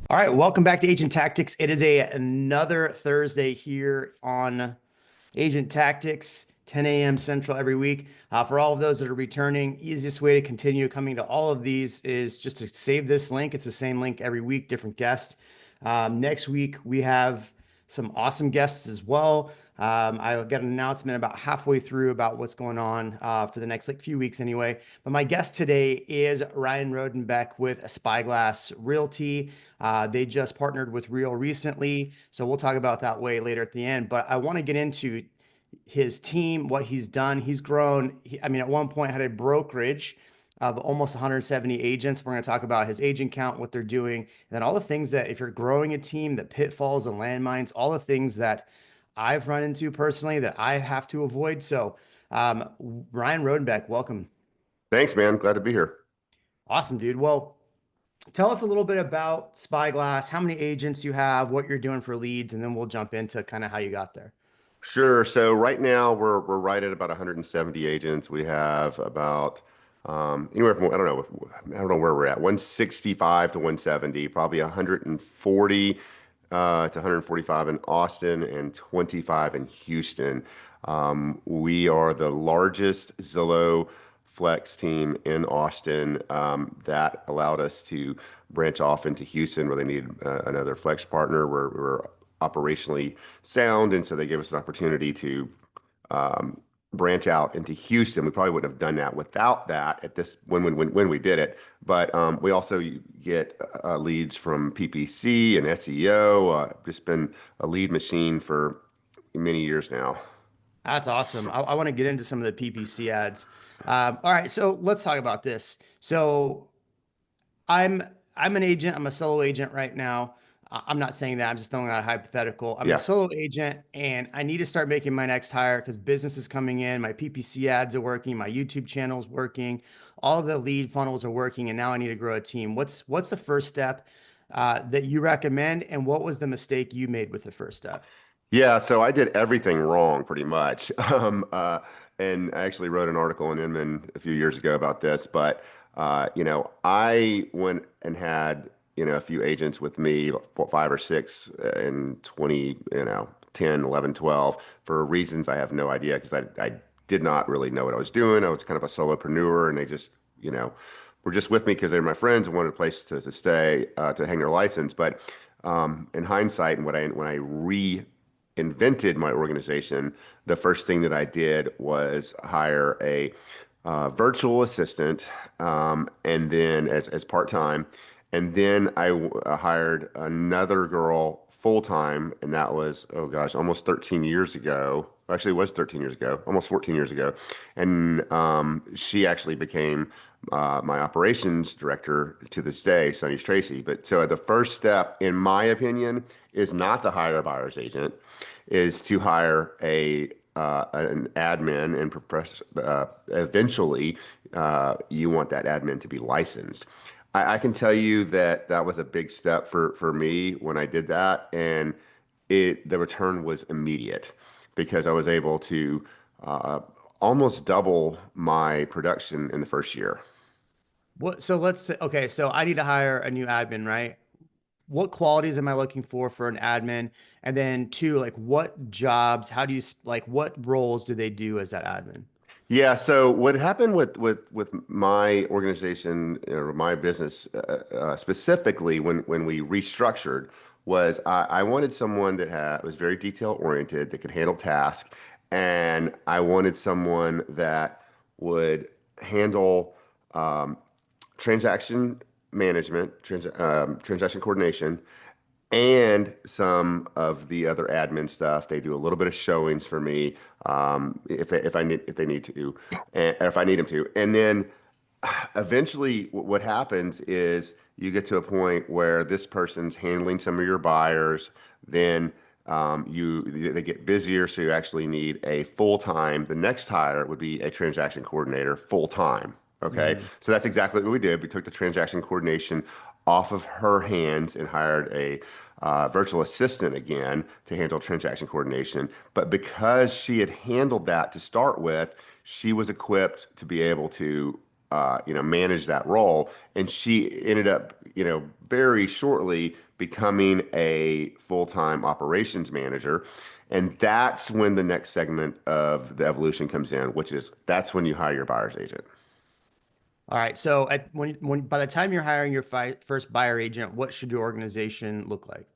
All right, welcome back to Agent Tactics. It is another Thursday here on Agent Tactics, 10 a.m. Central every week. For all of those that are returning, easiest way to continue coming to all of these is just to save this link. It's the same link every week, different guest. Next week, we have some awesome guests as well. I got an announcement about halfway through about what's going on for the next few weeks anyway. But my guest today is Ryan Rodenbeck with Spyglass Realty. They just partnered with Real recently, so we'll talk about that way later at the end. But I want to get into his team, what he's done. He's grown. I mean, at one point had a brokerage of almost 170 agents. We're going to talk about his agent count, what they're doing, and then all the things that if you're growing a team, the pitfalls and landmines, all the things that I've run into personally that I have to avoid. So, Ryan Rodenbeck, welcome. Thanks, man. Glad to be here. Awesome, dude. Well, tell us a little bit about Spyglass, how many agents you have, what you're doing for leads, and then we'll jump into kind of how you got there. Sure. So right now we're right at about 170 agents. We have about anywhere from I don't know where we're at 165 to 170, probably 140 to 145 in Austin and 25 in Houston. We are the largest Zillow Flex team in Austin. That allowed us to branch off into Houston where they need another Flex partner. We're operationally sound, and so they gave us an opportunity to branch out into Houston. We probably wouldn't have done that without that at this when we did it. But we also get leads from PPC and SEO. Just been a lead machine for many years now. That's awesome. I want to get into some of the PPC ads. All right, so let's talk about this. So I'm I'm an agent. I'm a solo agent right now. I'm not saying that. I'm just throwing out a hypothetical. I'm a Yeah. solo agent, and I need to start making my next hire because business is coming in. My PPC ads are working. My YouTube channel is working. All of the lead funnels are working, and now I need to grow a team. What's the first step that you recommend, and what was the mistake you made with the first step? Yeah, so I did everything wrong pretty much. And I actually wrote an article in Inman a few years ago about this, but I went and had, a few agents with me, five or six in 20, 10, 11, 12, for reasons I have no idea because I did not really know what I was doing. I was kind of a solopreneur and they just, were just with me because they were my friends and wanted a place to stay, to hang their license. But in hindsight, and when I invented my organization, the first thing that I did was hire a virtual assistant, and then as part-time, and then I hired another girl full-time, and that was, oh gosh, almost 13 years ago. Actually, it was 13 years ago, almost 14 years ago. And she actually became my operations director to this day, Sonny's Tracy. But so the first step, in my opinion, is not to hire a buyer's agent, is to hire an admin, and eventually you want that admin to be licensed. I can tell you that that was a big step for me when I did that, and the return was immediate because I was able to uh, almost double my production in the first year. What? So let's say, okay, so I need to hire a new admin, right? What qualities am I looking for an admin? And then two, like what jobs, how do you like what roles do they do as that admin? Yeah, so what happened with my organization or my business specifically when we restructured was I wanted someone that was very detail oriented, that could handle tasks, and I wanted someone that would handle um, transaction management, transaction coordination, and some of the other admin stuff. They do a little bit of showings for me, if they need to, or if I need them to. And then eventually, what happens is you get to a point where this person's handling some of your buyers. Then they get busier, so you actually need a full time. The next hire would be a transaction coordinator full time. Okay, Mm. so that's exactly what we did. We took the transaction coordination off of her hands and hired a virtual assistant again to handle transaction coordination. But because she had handled that to start with, she was equipped to be able to manage that role. And she ended up very shortly becoming a full-time operations manager. And that's when the next segment of the evolution comes in, which is that's when you hire your buyer's agent. All right. So when by the time you're hiring your first buyer agent, what should your organization look like?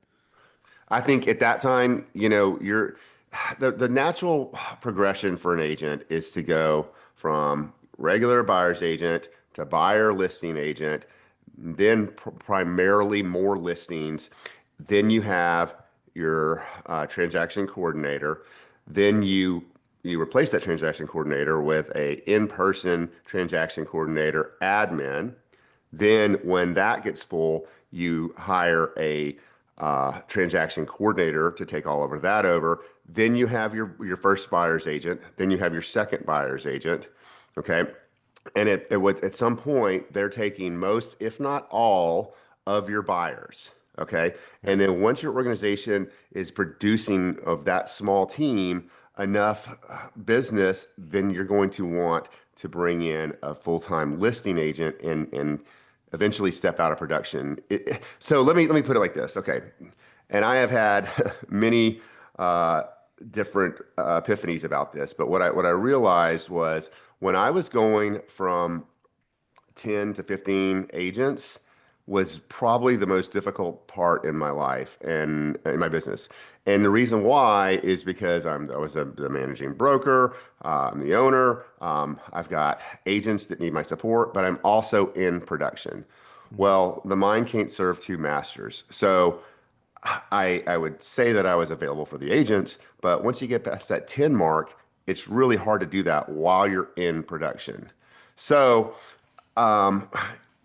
I think at that time, the natural progression for an agent is to go from regular buyer's agent to buyer listing agent, then primarily more listings. Then you have your transaction coordinator. Then you replace that transaction coordinator with a in-person transaction coordinator admin. Then when that gets full, you hire a transaction coordinator to take all of that over. Then you have your first buyer's agent. Then you have your second buyer's agent. Okay. And at some point, they're taking most, if not all, of your buyers. Okay. Yeah. And then once your organization is producing of that small team enough business, then you're going to want to bring in a full-time listing agent and eventually step out of production. So let me put it like this. Okay. And I have had many different epiphanies about this, but what I realized was when I was going from 10 to 15 agents was probably the most difficult part in my life and in my business. And the reason why is because I was the managing broker, I'm the owner, I've got agents that need my support, but I'm also in production. Mhm. Well, the mind can't serve two masters. So I would say that I was available for the agents, but once you get past that 10 mark, it's really hard to do that while you're in production. So, um,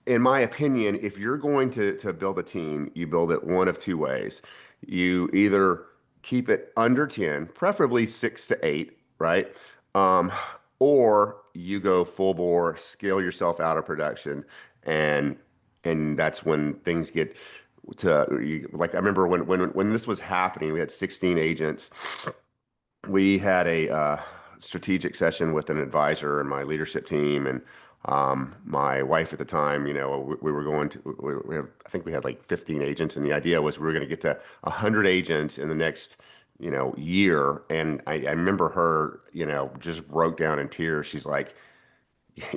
in my opinion, if you're going to build a team, you build it one of two ways. You either keep it under 10, preferably 6 to 8, right? Um, or you go full bore, scale yourself out of production, and and that's when things get like I remember when this was happening, we had 16 agents. We had a strategic session with an advisor and my leadership team and my wife at the time. We were going to I think we had like 15 agents, and the idea was we were going to get to 100 agents in the next year. And I remember her just broke down in tears. She's like,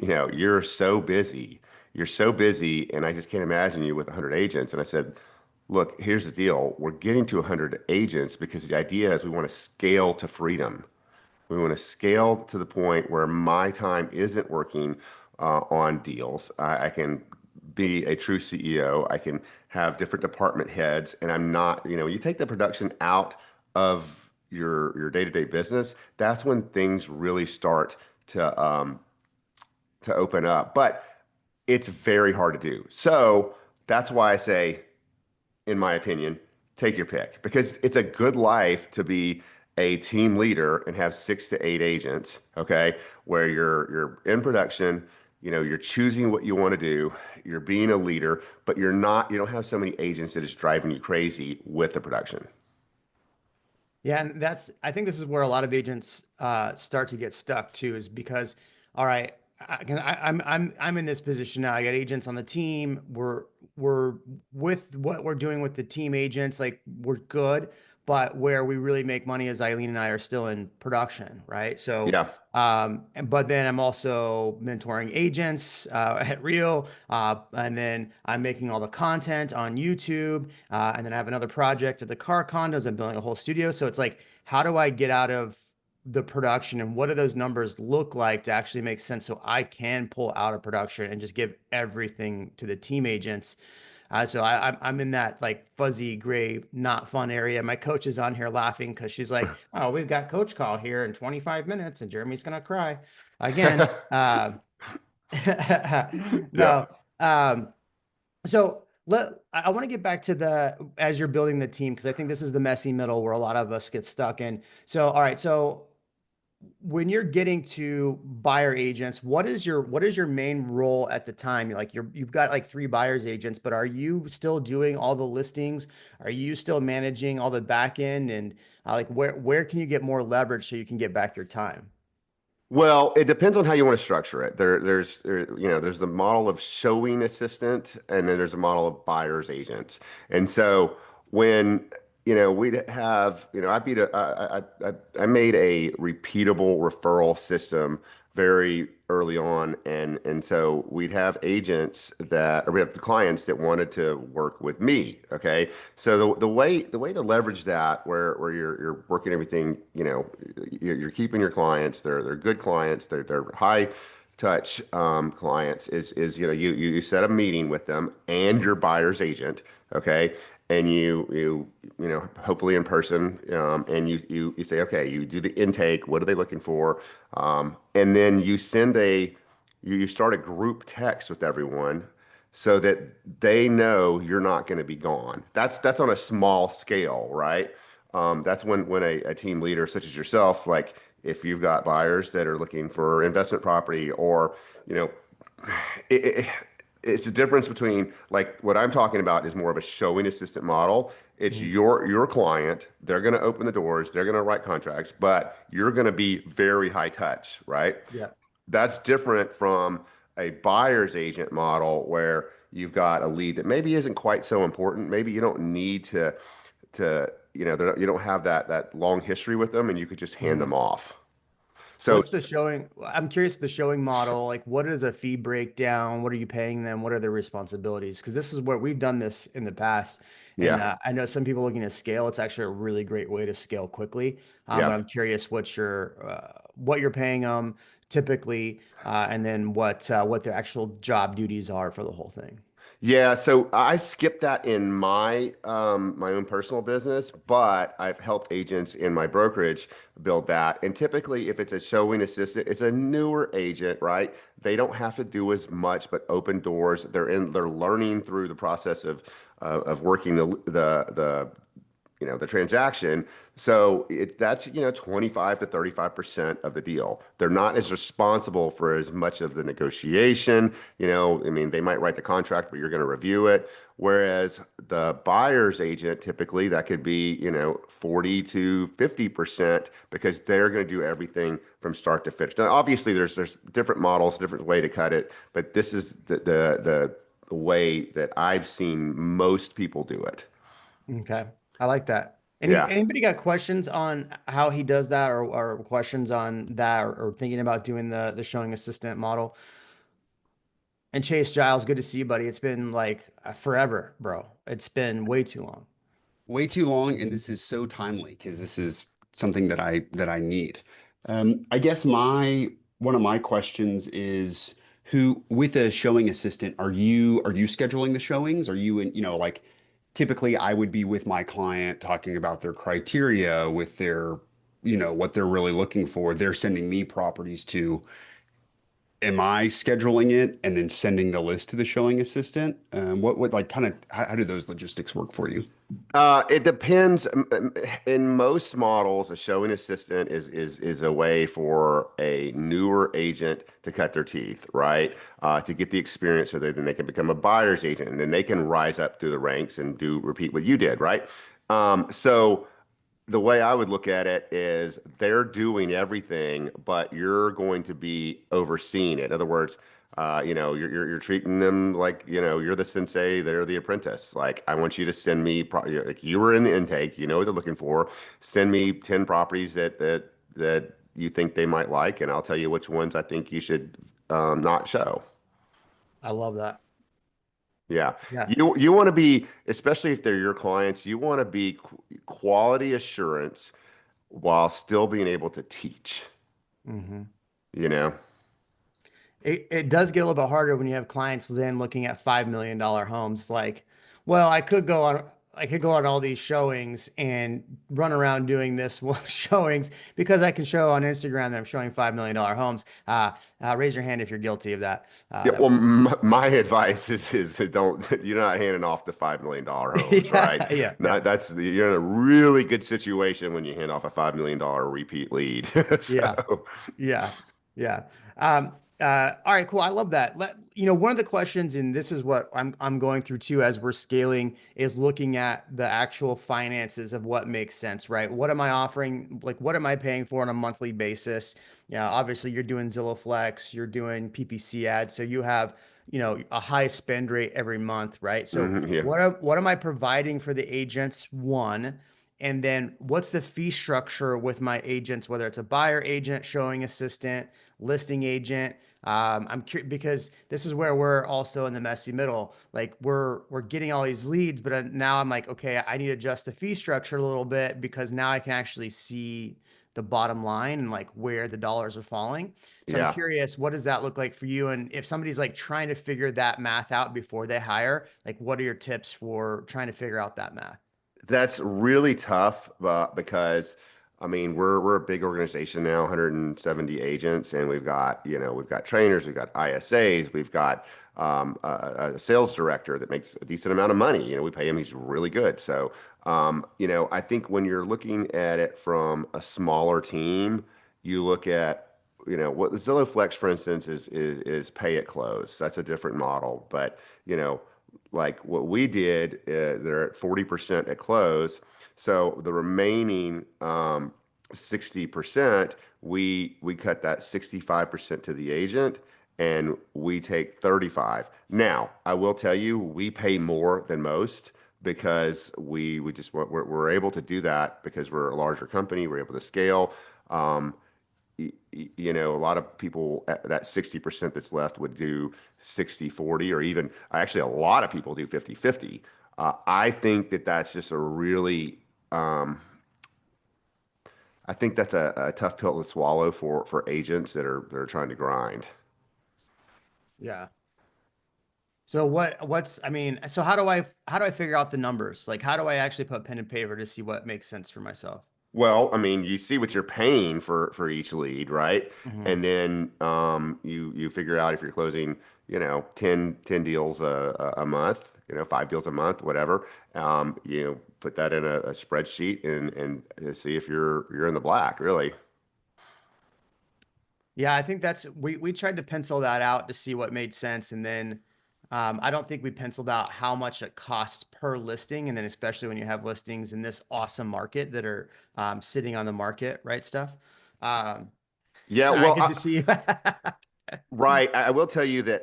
you're so busy. You're so busy, and I just can't imagine you with 100 agents. And I said, look, here's the deal. We're getting to 100 agents because the idea is we want to scale to freedom. We want to scale to the point where my time isn't working on deals. I can be a true CEO. I can have different department heads, and I'm not, you take the production out of your day-to-day business, that's when things really start to open up. But it's very hard to do. So that's why I say, in my opinion, take your pick because it's a good life to be a team leader and have 6 to 8 agents, okay, where you're in production, you're choosing what you want to do, you're being a leader, but you don't have so many agents that is driving you crazy with the production. Yeah, and I think this is where a lot of agents start to get stuck too, is because, all right, I'm in this position now. I got agents on the team. We're with what we're doing with the team agents, like we're good, but where we really make money is Eileen and I are still in production, right? So, Yeah. but then I'm also mentoring agents at Rio, and then I'm making all the content on YouTube, and then I have another project at the car condos. I'm building a whole studio. So it's like, how do I get out of the production and what do those numbers look like to actually make sense so I can pull out of production and just give everything to the team agents? So I'm in that like fuzzy gray, not fun area. My coach is on here laughing because she's like, "Oh, we've got coach call here in 25 minutes, and Jeremy's gonna cry again." Yeah. No. So I want to get back to as you're building the team because I think this is the messy middle where a lot of us get stuck in. So all right, so when you're getting to buyer agents, what is your main role at the time? Like you've got like three buyers agents, but are you still doing all the listings? Are you still managing all the back end and like where can you get more leverage so you can get back your time? Well, it depends on how you want to structure it. There's the model of showing assistant, and then there's a model of buyer's agent. And so when we'd have, I made a repeatable referral system very early on, and so we'd have agents that, or we have clients that wanted to work with me. Okay, so the way to leverage that, where you're working everything, you're keeping your clients. They're good clients. They're high touch clients. Is you set a meeting with them and your buyer's agent. Okay, and hopefully in person, and you say, okay, you do the intake. What are they looking for? And then you start a group text with everyone so that they know you're not going to be gone. That's on a small scale, right? That's when a team leader such as yourself, like if you've got buyers that are looking for investment property, or you know it, it, it's a difference between, like, what I'm talking about is more of a showing assistant model. It's Mhm. your client. They're going to open the doors. They're going to write contracts, but you're going to be very high touch, right? Yeah. That's different from a buyer's agent model where you've got a lead that maybe isn't quite so important. Maybe you don't need you don't have that long history with them, and you could just hand them Mhm. off. So What's the showing? I'm curious, the showing model, like what is a fee breakdown? What are you paying them? What are their responsibilities? Because this is what we've done this in the past. And yeah, I know some people looking to scale. It's actually a really great way to scale quickly. But yeah. I'm curious what you're paying them typically, and then what their actual job duties are for the whole thing. Yeah, so I skipped that in my own personal business, but I've helped agents in my brokerage build that. And typically, if it's a showing assistant, it's a newer agent, right? They don't have to do as much, but open doors. They're learning through the process of working the transaction. So that's 25 to 35% of the deal. They're not as responsible for as much of the negotiation. I mean, they might write the contract, but you're going to review it. Whereas the buyer's agent, typically that could be 40 to 50%, because they're going to do everything from start to finish. Now, obviously, there's different models, different way to cut it, but this is the way that I've seen most people do it. Okay. I like that. Yeah. Anybody got questions on how he does that, or questions on that, or thinking about doing the showing assistant model? And Chase Giles, good to see you, buddy. It's been like forever, bro. It's been way too long. Way too long, and this is so timely because this is something that I need. I guess my one of my questions is who with a showing assistant are you scheduling the showings? Are you in, like typically I would be with my client talking about their criteria with their, what they're really looking for. They're sending me properties to. Am I scheduling it and then sending the list to the showing assistant? What like kind of how do those logistics work for you? It depends. In most models, a showing assistant is a way for a newer agent to cut their teeth, right? To get the experience so that then they can become a buyer's agent, and then they can rise up through the ranks and repeat what you did, right? So the way I would look at it is they're doing everything, but you're going to be overseeing it. In other words, you're treating them like, you're the sensei, they're the apprentice. Like, I want you to send me, like, you were in the intake, you know what they're looking for. Send me 10 properties that you think they might like, and I'll tell you which ones I think you should not show. I love that. Yeah. Yeah. You want to be, especially if they're your clients, you want to be quality assurance while still being able to teach, Hmm. you know? It does get a little bit harder when you have clients then looking at $5 million homes. Like, well, I could go on all these showings and run around doing this showings because I can show on Instagram that I'm showing $5 million homes. Raise your hand if you're guilty of that. Yeah, Uh, well, my advice is that you're not handing off the $5 million homes, right? yeah, yeah, Not, you're in a really good situation when you hand off a $5 million repeat lead. yeah, So, yeah, yeah. Um, All right, cool. I love that. One of the questions, and this is what I'm going through too as we're scaling, is looking at the actual finances of what makes sense, right? What am I offering? Like, what am I paying for on a monthly basis? Yeah, obviously you're doing Zillow Flex, you're doing PPC ads, so you have, a high spend rate every month, right? So Yeah. what am I providing for the agents? One. And then what's the fee structure with my agents, whether it's a buyer agent, showing assistant, listing agent? I'm curious because this is where we're also in the messy middle. Like we're getting all these leads, but now I'm like, okay, I need to adjust the fee structure a little bit because now I can actually see the bottom line and like where the dollars are falling. So I'm Yeah. curious, what does that look like for you? And if somebody's like trying to figure that math out before they hire, like what are your tips for trying to figure out that math? That's really tough, because I mean we're a big organization now, 170 agents, and we've got trainers, we've got ISAs, we've got a sales director that makes a decent amount of money. We pay him; he's really good. So I think when you're looking at it from a smaller team, you look at what the Zillow Flex, for instance, is pay at close. That's a different model, but you know like what we did, they're at 40% at close. So the remaining 60%, we cut that 65% to the agent and we take 35. Now, I will tell you, we pay more than most because we just we're able to do that because we're a larger company, we're able to scale. Um, a lot of people at that 60% that's left would do 60/40, or even actually a lot of people do 50/50. I think that's just a really, I think that's a tough pill to swallow for agents that are trying to grind. Yeah. So so how do I figure out the numbers? Like how do I actually put pen and paper to see what makes sense for myself? Well, I mean, you see what you're paying for each lead, right? Hmm. And then you figure out if you're closing, 10 deals a month, 5 deals a month, whatever. Put that in a spreadsheet and see if you're in the black, really. Yeah, I think we tried to pencil that out to see what made sense, and then I don't think we penciled out how much it costs per listing, and then especially when you have listings in this awesome market that are sitting on the market, right? Stuff. Um, Yeah, sorry, well, good to see you. right. I will tell you that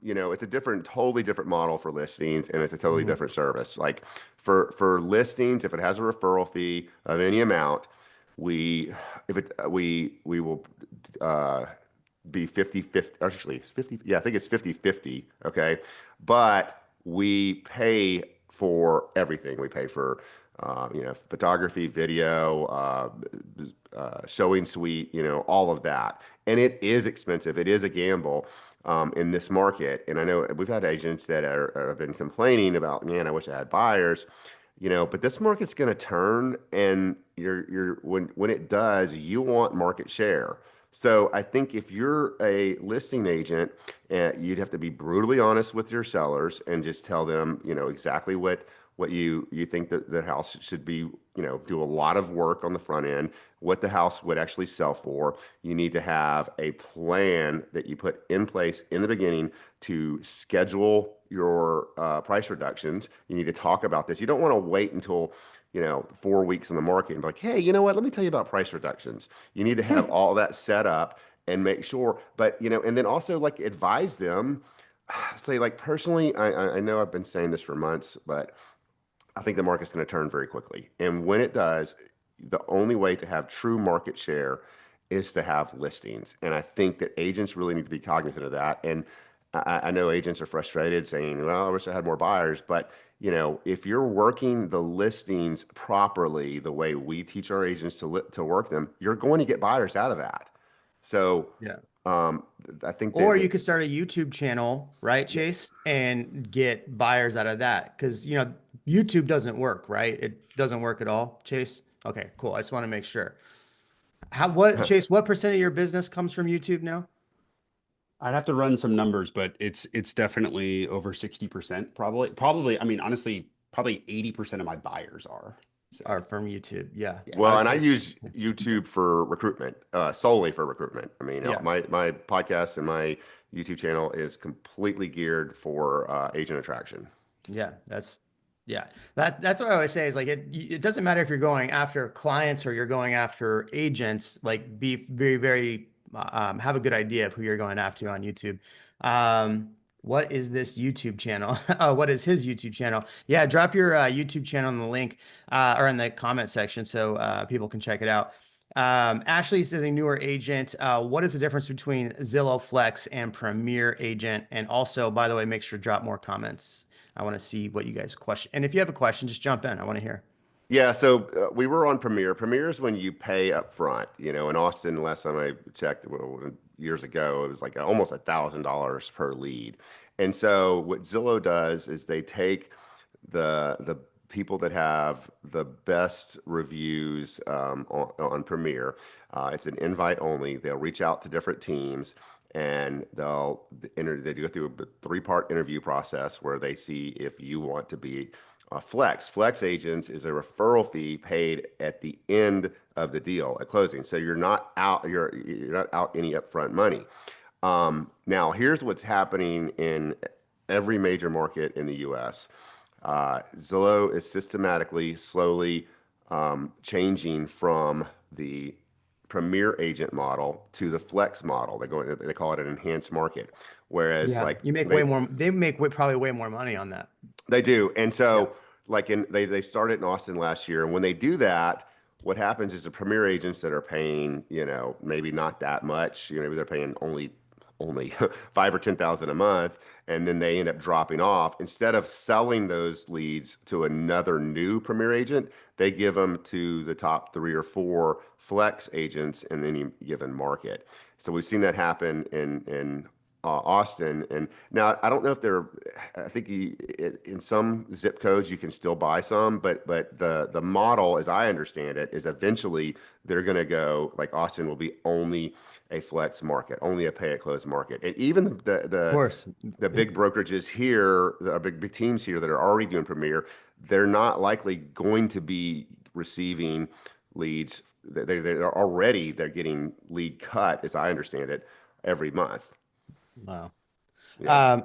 it's a totally different model for listings, and it's a totally Mhm. different service. Like for listings, if it has a referral fee of any amount, we if it we will uh, be 50/50. Actually, it's 50. Yeah, I think it's 50/50. Okay, but we pay for everything. We pay for photography, video, showing suite, all of that. And it is expensive. It is a gamble in this market. And I know we've had agents that have been complaining about, man, I wish I had buyers, but this market's going to turn, and when it does, you want market share. So I think if you're a listing agent, you'd have to be brutally honest with your sellers and just tell them, exactly what you think that the house should be, do a lot of work on the front end, what the house would actually sell for. You need to have a plan that you put in place in the beginning to schedule your price reductions. You need to talk about this. You don't want to wait until 4 weeks in the market and be like, hey, you know what? Let me tell you about price reductions. You need to have all that set up and make sure, but and then also like advise them. Say like personally, I know I've been saying this for months, but I think the market's going to turn very quickly. And when it does, the only way to have true market share is to have listings. And I think that agents really need to be cognizant of that. And I know agents are frustrated saying, well, I wish I had more buyers. But, if you're working the listings properly, the way we teach our agents to work them, you're going to get buyers out of that. So Yeah. um, I think Or that you could start a YouTube channel, right, Chase, and get buyers out of that. Because, YouTube doesn't work, right? It doesn't work at all, Chase. Okay, cool. I just want to make sure. Chase, what percent of your business comes from YouTube now? I'd have to run some numbers, but it's definitely over 60%, probably. Probably, I mean, honestly, probably 80% of my buyers are. Or from YouTube. Yeah. Yeah. Well, and I Okay. use YouTube for recruitment, solely for recruitment. I mean, Yeah. my podcast and my YouTube channel is completely geared for agent attraction. Yeah. Yeah. That's what I always say is like, it doesn't matter if you're going after clients or you're going after agents, like be very, very, have a good idea of who you're going after on YouTube. What is this YouTube channel? What is his YouTube channel? Yeah. Drop your YouTube channel in the link, or in the comment section so people can check it out. Ashley says a newer agent. What is the difference between Zillow Flex and Premier Agent? And also, by the way, make sure to drop more comments. I want to see what you guys question. And if you have a question, just jump in. I want to hear. Yeah, so we were on Premier. Premier is when you pay up front. You know, in Austin, last time I checked, years ago, it was like almost $1,000 per lead. And so what Zillow does is they take the people that have the best reviews on Premier. It's an invite only. They'll reach out to different teams and they go through a three-part interview process where they see if you want to be Flex. Flex agents is a referral fee paid at the end of the deal at closing. So you're not out any upfront money. Now here's what's happening in every major market in the U.S. Zillow is systematically, slowly changing from the Premier agent model to the Flex model. They call it an enhanced market. Whereas Yeah, like you make way more. They make probably way more money on that. they do. And Yeah. so they started in Austin last year. And when they do that, what happens is the Premier agents that are paying, maybe not that much, maybe they're paying only 5 or 10,000 a month, and then they end up dropping off. Instead of selling those leads to another new Premier agent, they give them to the top 3 or 4 Flex agents in any given market. So we've seen that happen in Austin. And now I don't know if I think in some zip codes you can still buy some, but the model, as I understand it, is eventually they're going to go like Austin will be only a Flex market, only a pay at close market. And even Of course. the big brokerages here, the big teams here that are already doing Premier, they're not likely going to be receiving leads. They're getting lead cut, as I understand it, every month. Wow. Yeah.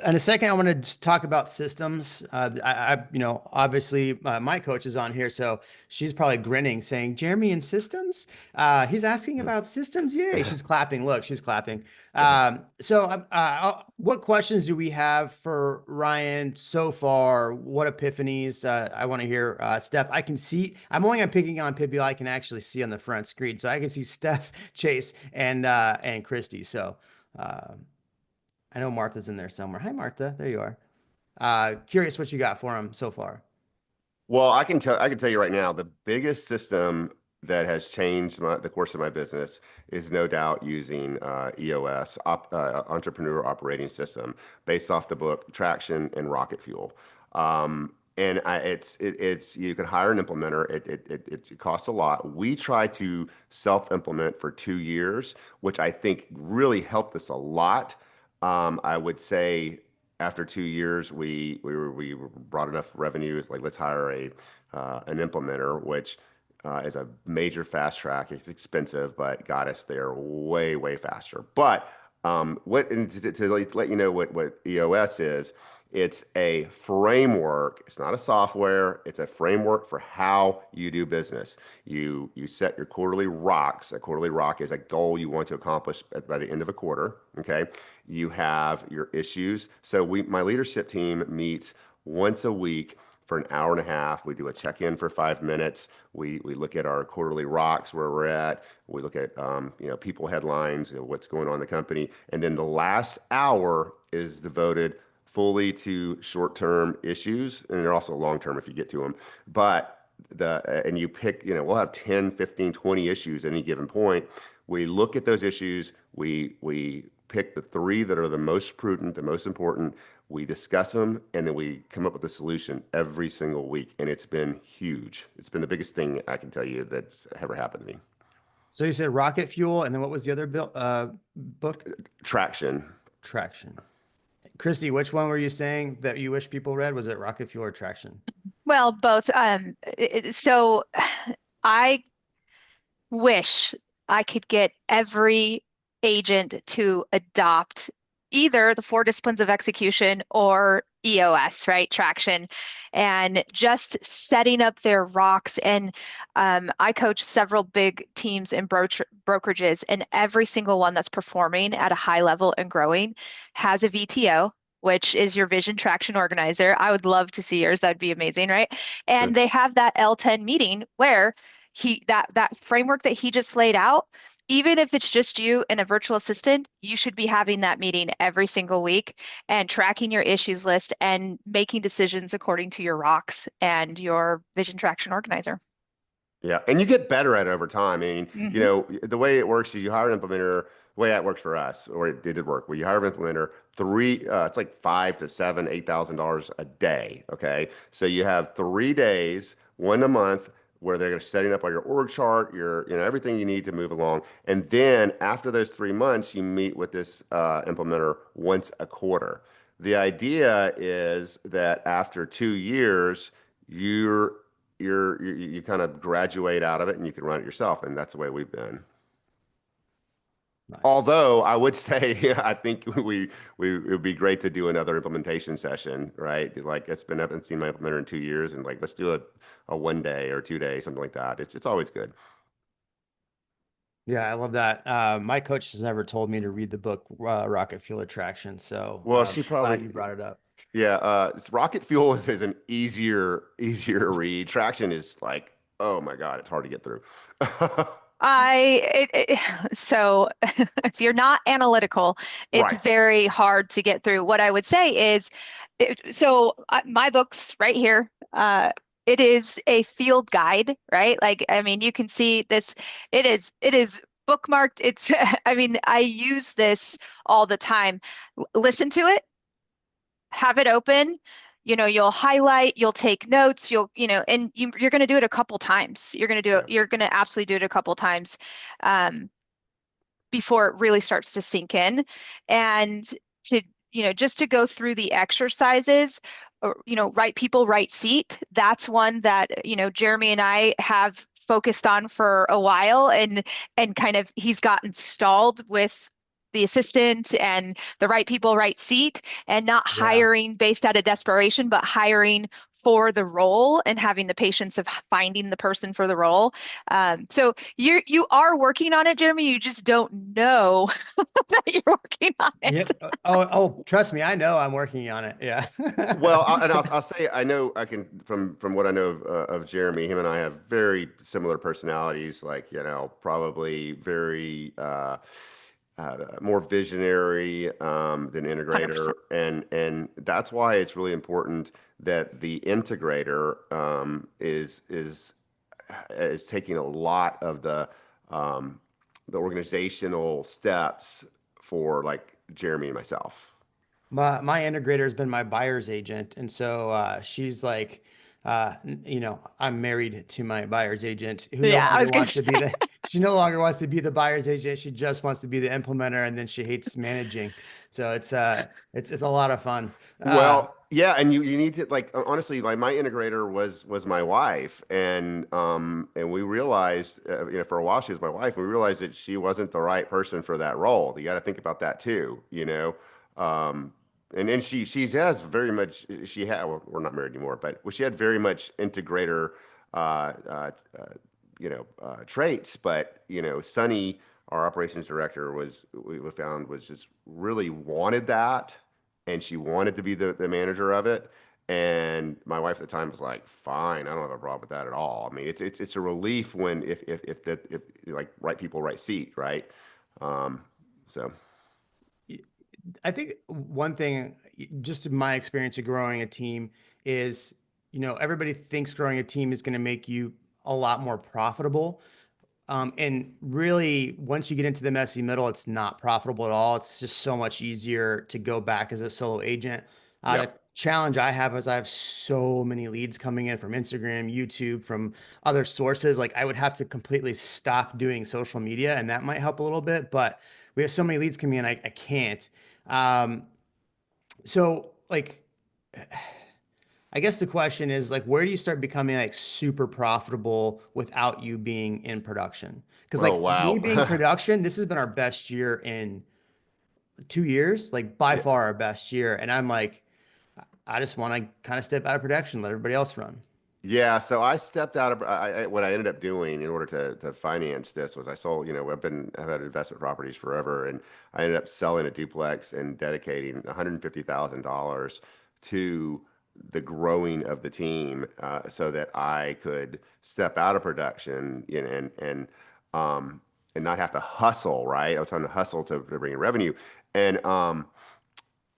In a second, I want to just talk about systems. Obviously, my coach is on here, so she's probably grinning, saying, "Jeremy in systems? He's asking about systems. Yay!" She's clapping. Look, she's clapping. What questions do we have for Ryan so far? What epiphanies? I want to hear. Steph, I can see. I'm only picking on Pippi. I can actually see on the front screen, so I can see Steph, Chase, and Christy. So. I know Martha's in there somewhere. Hi, Martha. There you are. Curious what you got for him so far. Well, I can tell you right now, the biggest system that has changed the course of my business is no doubt using EOS, Entrepreneur Operating System, based off the book Traction and Rocket Fuel. And it's you can hire an implementer. It costs a lot. We try to self-implement for 2 years, which I think really helped us a lot. I would say after 2 years, we brought enough revenue. It's like let's hire an implementer, which is a major fast track. It's expensive, but got us there way faster. But to let you know what EOS is, it's a framework. It's not a software. It's a framework for how you do business. You set your quarterly rocks. A quarterly rock is a goal you want to accomplish by the end of a quarter. Okay. You have your issues. So my leadership team meets once a week for an hour and a half. We do a check-in for 5 minutes. We look at our quarterly rocks, where we're at. We look at people headlines, what's going on in the company, and then the last hour is devoted fully to short-term issues, and they're also long-term if you get to them. But and you pick, we'll have 10, 15, 20 issues at any given point. We look at those issues. We pick the 3 that are the most prudent, the most important. We discuss them, and then we come up with a solution every single week. And it's been huge. It's been the biggest thing I can tell you that's ever happened to me. So you said Rocket Fuel, and then what was the other book? Traction. Traction. Christy, which one were you saying that you wish people read? Was it Rocket Fuel or Traction? Well, both. So I wish I could get every agent to adopt either the four disciplines of execution or EOS, right? Traction, and just setting up their rocks. And I coach several big teams and brokerages, and every single one that's performing at a high level and growing has a VTO. Which is your vision traction organizer. I would love to see yours. That'd be amazing, right? And they have that L10 meeting where that framework that he just laid out, even if it's just you and a virtual assistant, you should be having that meeting every single week and tracking your issues list and making decisions according to your rocks and your vision traction organizer. Yeah, and you get better at it over time. I mean, Hmm. the way it works is you hire an implementer. The way that works for us, or it did work, where you hire an implementer, it's like five to seven, $8,000 a day. Okay, so you have 3 days, one a month, where they're setting up all your org chart, everything you need to move along, and then after those 3 months, you meet with this implementer once a quarter. The idea is that after 2 years, you're you kind of graduate out of it and you can run it yourself. And that's the way we've been. Nice. Although I would say, I think it would be great to do another implementation session, right? Like I haven't seen my implementer in 2 years, and like let's do a 1 day or 2 day, something like that. It's always good. Yeah, I love that. My coach has never told me to read the book Rocket Fuel Attraction, so Well, she glad probably, you brought it up. yeah. Rocket Fuel is an easier read. Traction is like, oh my God, it's hard to get through. So if you're not analytical, it's Right. very hard to get through. What I would say is, my book's right here. It is a field guide, right? Like, I mean, you can see this. It is bookmarked. It's, I mean, I use this all the time. Listen to it, have it open. You'll highlight, you'll take notes, and you're going to do it a couple times. Yeah. You're going to absolutely do it a couple times um, before it really starts to sink in. And to, just to go through the exercises, or, right people, right seat. That's one that, Jeremy and I have focused on for a while, and kind of he's gotten stalled with the assistant and the right people, right seat, and not Yeah. hiring based out of desperation, but hiring for the role and having the patience of finding the person for the role. So you are working on it, Jeremy. You just don't know that you're working on it. Yep. Oh, trust me, I know I'm working on it. Yeah. Well, I'll say I know I can from what I know of Jeremy. Him and I have very similar personalities. Like probably very more visionary than integrator, 100%. and that's why it's really important that the integrator is taking a lot of the organizational steps for like Jeremy and myself. My integrator has been my buyer's agent, and so she's like, I'm married to my buyer's agent, who no Yeah, I longer was gonna wants to say. be the. She no longer wants to be the buyer's agent. She just wants to be the implementer, and then she hates managing. So it's a lot of fun. Well, yeah, and you need to like honestly, like my integrator was my wife, and we realized for a while she was my wife, and we realized that she wasn't the right person for that role. You got to think about that too. Um, and then she has very much she had well, we're not married anymore, but she had very much integrator uh, uh, uh, traits, but Sunny, our operations director, we found was just really wanted that, and she wanted to be the manager of it. And my wife at the time was like, "Fine, I don't have a problem with that at all." I mean, it's a relief when if like right people, right seat, right? Um, so I think one thing, just in my experience of growing a team, is everybody thinks growing a team is going to make you a lot more profitable. And really, once you get into the messy middle, it's not profitable at all. It's just so much easier to go back as a solo agent. The yep. challenge I have is I have so many leads coming in from Instagram, YouTube, from other sources. Like I would have to completely stop doing social media, and that might help a little bit. But we have so many leads coming in, I can't. Um, so like I guess the question is like, where do you start becoming like super profitable without you being in production? Because Oh, like me wow. being production, this has been our best year in 2 years, like by Yeah. far our best year. And I'm like, I just want to kind of step out of production, let everybody else run. Yeah, so I stepped out of what I ended up doing in order to finance this was I sold, I've had investment properties forever, and I ended up selling a duplex and dedicating $150,000 to the growing of the team, so that I could step out of production, um and not have to hustle, right? I was trying to hustle to bring in revenue. And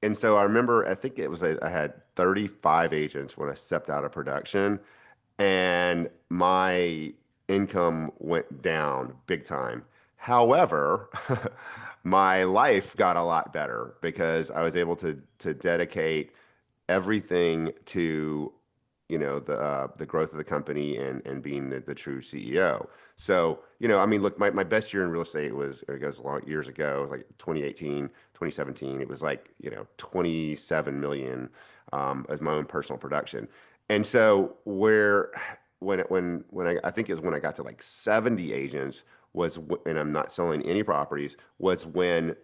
and so I remember, I think it was I had 35 agents when I stepped out of production, and my income went down big time. However, my life got a lot better because I was able to dedicate everything to the growth of the company and being the true CEO. So, I mean, look, my best year in real estate was, it goes long years ago, it was like 2018, 2017. It was like, 27 million as my own personal production. And so I think it was when I got to like 70 agents and I'm not selling any properties, was when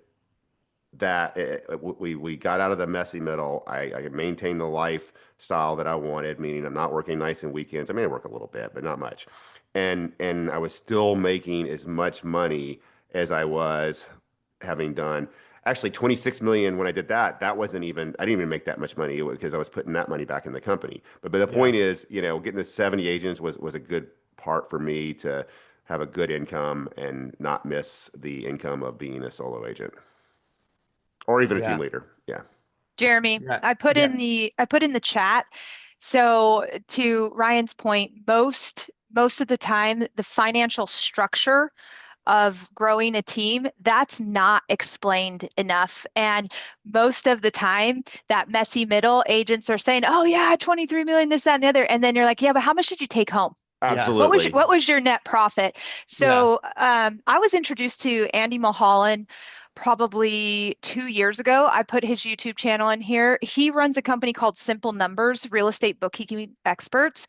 we got out of the messy middle. I maintained the lifestyle that I wanted, meaning I'm not working nights and weekends. I mean, I work a little bit, but not much. And I was still making as much money as I was having done. Actually, 26 million when I did that, I didn't even make that much money because I was putting that money back in the company. But the Yeah. point is, getting to 70 agents was a good part for me to have a good income and not miss the income of being a solo agent or even a team Yeah. leader. Yeah. Jeremy, Yeah. I put in the chat. So to Ryan's point, most of the time, the financial structure of growing a team, that's not explained enough. And most of the time, that messy middle agents are saying, "Oh yeah, 23 million, this, that, and the other." And then you're like, "Yeah, but how much did you take home? Yeah. Absolutely. What was your net profit?" Yeah. So I was introduced to Andy Mulholland probably 2 years ago. I put his YouTube channel in here. He runs a company called Simple Numbers, Real Estate Bookkeeping Experts.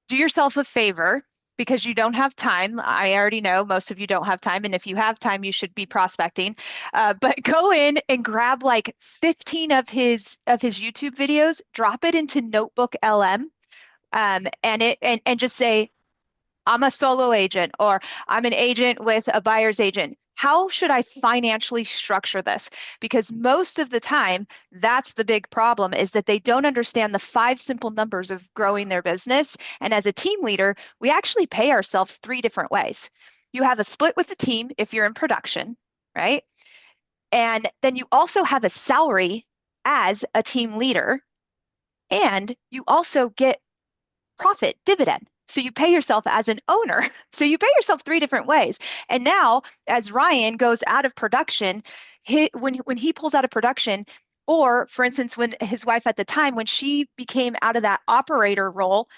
Do yourself a favor because you don't have time. I already know most of you don't have time. And if you have time, you should be prospecting. But go in and grab like 15 of his YouTube videos, drop it into Notebook LM, and just say, "I'm a solo agent," or "I'm an agent with a buyer's agent. How should I financially structure this?" Because most of the time, that's the big problem, is that they don't understand the 5 simple numbers of growing their business. And as a team leader, we actually pay ourselves 3 different ways. You have a split with the team if you're in production, right? And then you also have a salary as a team leader, and you also get profit dividend. So you pay yourself as an owner. So you pay yourself 3 different ways. And now, as Ryan goes out of production, when he pulls out of production, or for instance, when his wife at the time, when she became out of that operator role,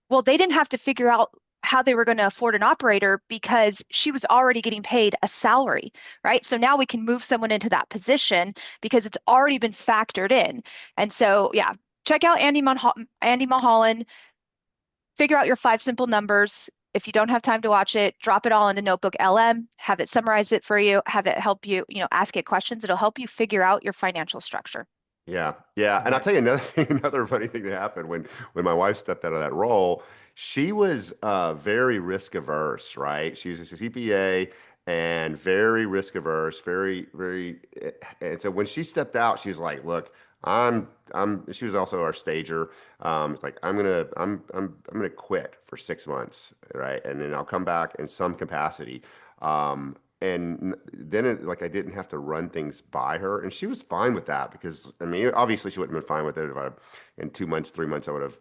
well, they didn't have to figure out how they were going to afford an operator because she was already getting paid a salary, right? So now we can move someone into that position because it's already been factored in. And so, yeah, check out Andy Mulholland, figure out your 5 simple numbers. If you don't have time to watch it, drop it all into Notebook LM, have it summarize it for you, have it help you, ask it questions. It'll help you figure out your financial structure. Yeah. Yeah. And I'll Right. tell you another thing, another funny thing that happened when my wife stepped out of that role. She was very risk averse, right? She was a CPA and very risk averse, very. And so when she stepped out, she was like, "Look, she was also our stager. It's like, I'm gonna quit for 6 months, right? And then I'll come back in some capacity." Then like I didn't have to run things by her, and she was fine with that because I mean, obviously she wouldn't have been fine with it if in 2 months, 3 months, I would have,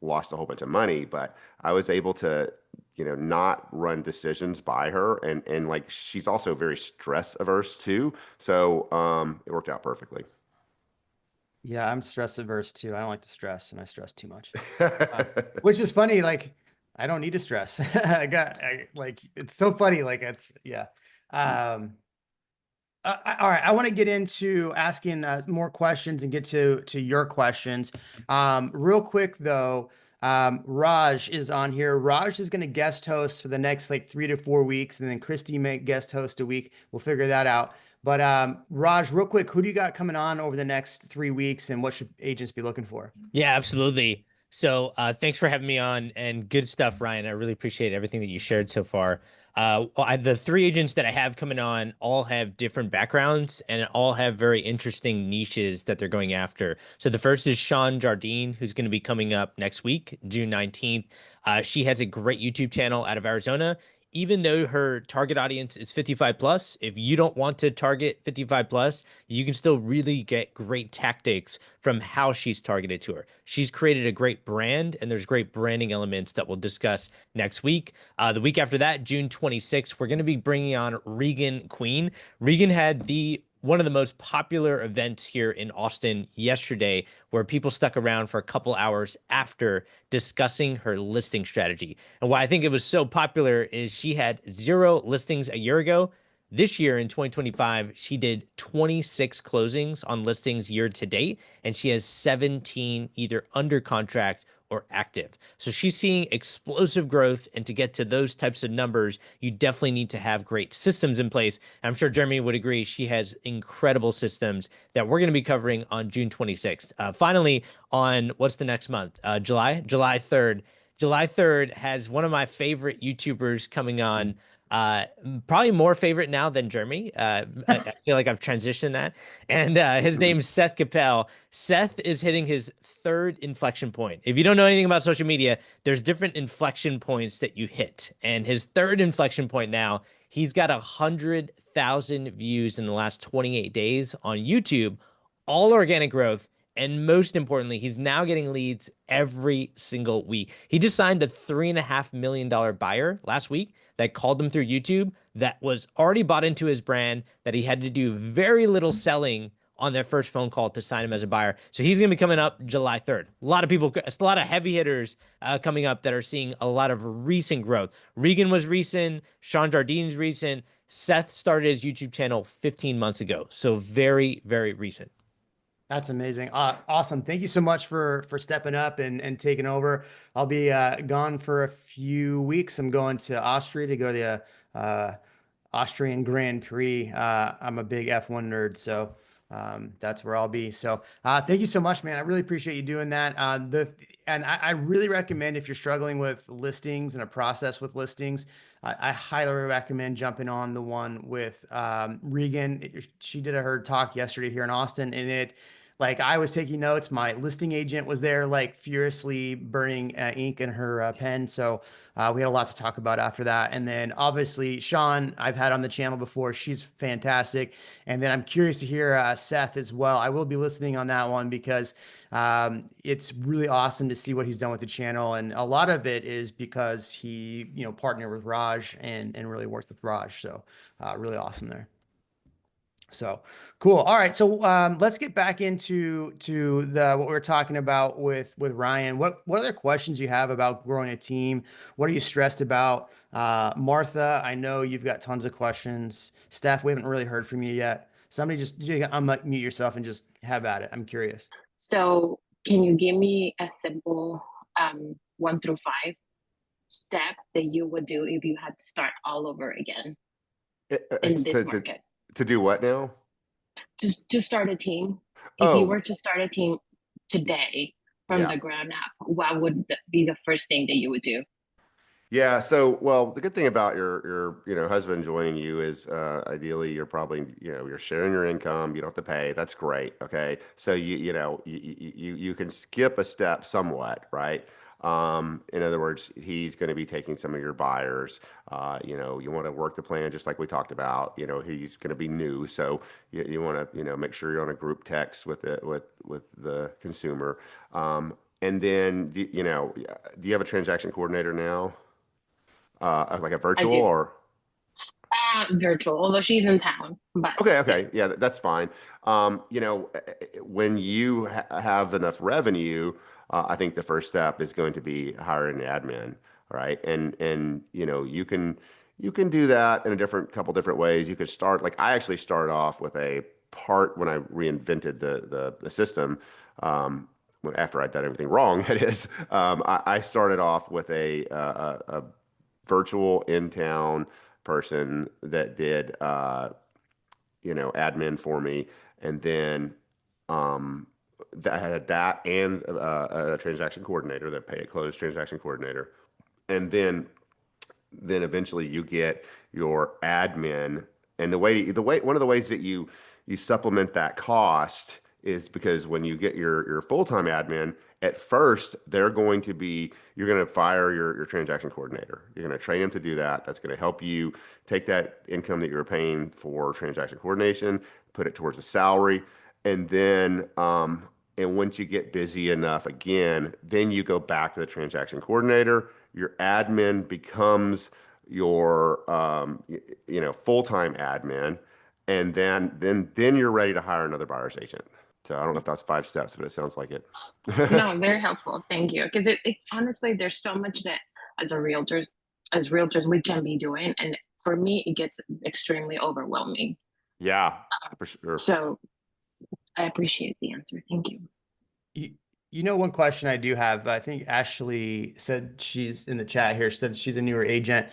lost a whole bunch of money. But I was able to, not run decisions by her, and like she's also very stress averse too, so it worked out perfectly. Yeah. I'm stress averse too. I don't like to stress and I stress too much. Which is funny. Like, I don't need to stress. Like, it's so funny. Like, yeah. Um, All right, I want to get into asking more questions and get to your questions. Real quick though, Raj is on here. Raj is going to guest host for the next like 3 to 4 weeks, and then Christy may guest host a week. We'll figure that out. But Raj, real quick, who do you got coming on over the next 3 weeks, and what should agents be looking for? Yeah, absolutely. So, thanks for having me on, and good stuff, Ryan. I really appreciate everything that you shared so far. The three agents that I have coming on all have different backgrounds and all have very interesting niches that they're going after. So the first is Sean Jardine, who's going to be coming up next week, June 19th. She has a great YouTube channel out of Arizona. Even though her target audience is 55 plus, if you don't want to target 55 plus, you can still really get great tactics from how she's targeted to her. She's created a great brand, and there's great branding elements that we'll discuss next week. The week after that, June 26th, we're going to be bringing on Regan Queen. Regan had one of the most popular events here in Austin yesterday, where people stuck around for a couple hours after discussing her listing strategy. And why I think it was so popular is she had 0 listings a year ago. This year in 2025, she did 26 closings on listings year to date, and she has 17 either under contract or active. So she's seeing explosive growth. And to get to those types of numbers, you definitely need to have great systems in place. And I'm sure Jeremy would agree. She has incredible systems that we're going to be covering on June 26th. Finally, on what's the next month? July 3rd. July 3rd has one of my favorite YouTubers coming on. Probably more favorite now than Jeremy. I feel like I've transitioned that. And his name's Seth Capel. Seth is hitting his third inflection point. If you don't know anything about social media, there's different inflection points that you hit. And his third inflection point now, he's got 100,000 views in the last 28 days on YouTube, all organic growth. And most importantly, he's now getting leads every single week. He just signed a $3.5 million buyer last week that called him through YouTube, that was already bought into his brand, that he had to do very little selling on their first phone call to sign him as a buyer. So he's going to be coming up July 3rd. A lot of people, a lot of heavy hitters coming up that are seeing a lot of recent growth. Regan was recent. Sean Jardine's recent. Seth started his YouTube channel 15 months ago. So very, very recent. That's amazing. Awesome. Thank you so much for stepping up and taking over. I'll be gone for a few weeks. I'm going to Austria to go to the Austrian Grand Prix. I'm a big F1 nerd, so that's where I'll be. So thank you so much, man. I really appreciate you doing that. I really recommend, if you're struggling with listings and a process with listings, I highly recommend jumping on the one with Regan. She did her talk yesterday here in Austin, and like, I was taking notes. My listing agent was there, like, furiously burning ink in her pen. So we had a lot to talk about after that. And then obviously Sean, I've had on the channel before. She's fantastic. And then I'm curious to hear Seth as well. I will be listening on that one because it's really awesome to see what he's done with the channel. And a lot of it is because he, partnered with Raj and really worked with Raj. So really awesome there. So cool. All right. So let's get back into what we were talking about with Ryan. What other questions you have about growing a team? What are you stressed about? Martha, I know you've got tons of questions. Steph, we haven't really heard from you yet. Somebody just unmute yourself and just have at it. I'm curious. So can you give me a simple 1 through 5 step that you would do if you had to start all over again in this market? To do what now? Just to start a team. If you were to start a team today from the ground up, what would be the first thing that you would do? Yeah. So, well, the good thing about your husband joining you is ideally you're probably, you're sharing your income. You don't have to pay. That's great. Okay. So you can skip a step somewhat, right? In other words, he's going to be taking some of your buyers. You want to work the plan just like we talked about. He's going to be new, so you want to make sure you're on a group text with the consumer. And then do you have a transaction coordinator now? Like a virtual or? Virtual, although she's in town. But Okay. Yeah, that's fine. When you have enough revenue, I think the first step is going to be hiring an admin, right? And you can You can do that in couple different ways. You could start, like I actually started off with a part when I reinvented the system. After I'd done everything wrong, that is, I started off with a virtual in-town person that did admin for me, and then I had that and a transaction coordinator, that pay at close transaction coordinator, and then eventually you get your admin. And the way one of the ways that you supplement that cost is because when you get your full-time admin, at first you're going to fire your transaction coordinator. You're going to train him to do that. That's going to help you take that income that you're paying for transaction coordination, put it towards a salary, and then and once you get busy enough again, then you go back to the transaction coordinator. Your admin becomes your full-time admin, and then you're ready to hire another buyer's agent. So I don't know if that's 5 steps, but it sounds like it. No, very helpful. Thank you. Because it's honestly, there's so much that as realtors, we can be doing. And for me, it gets extremely overwhelming. Yeah, for sure. So I appreciate the answer. Thank you. One question I do have, I think Ashley said, she's in the chat here, said she's a newer agent.